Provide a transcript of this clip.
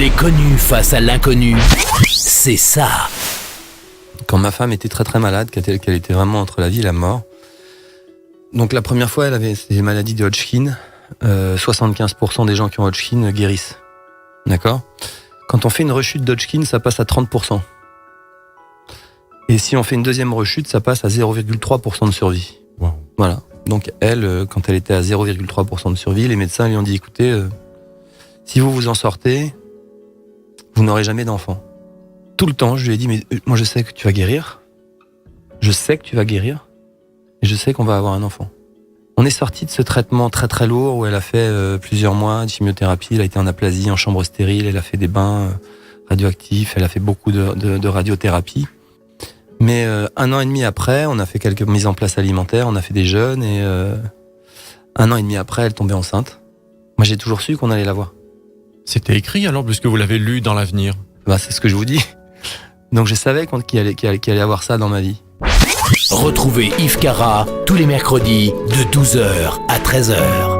Les connus face à l'inconnu, c'est ça. Quand ma femme était très très malade, qu'elle était vraiment entre la vie et la mort. Donc la première fois, elle avait des maladies de Hodgkin. 75% des gens qui ont Hodgkin guérissent. D'accord ? Quand on fait une rechute d'Hodgkin, ça passe à 30%. Et si on fait une deuxième rechute, ça passe à 0,3% de survie. Wow. Voilà. Donc elle, quand elle était à 0,3% de survie, les médecins lui ont dit, écoutez, si vous vous en sortez, vous n'aurez jamais d'enfant. Tout le temps, je lui ai dit, mais moi je sais que tu vas guérir. Je sais que tu vas guérir. Et je sais qu'on va avoir un enfant. On est sorti de ce traitement très très lourd où elle a fait plusieurs mois de chimiothérapie. Elle a été en aplasie, en chambre stérile. Elle a fait des bains radioactifs. Elle a fait beaucoup de radiothérapie. Mais 1 an et demi après, on a fait quelques mises en place alimentaires. On a fait des jeûnes. Et 1 an et demi après, elle tombait enceinte. Moi, j'ai toujours su qu'on allait l'avoir. C'était écrit alors, puisque vous l'avez lu dans l'avenir. Bah, c'est ce que je vous dis. Donc je savais qu'il allait avoir ça dans ma vie. Retrouvez Yves Cara tous les mercredis de 12h à 13h.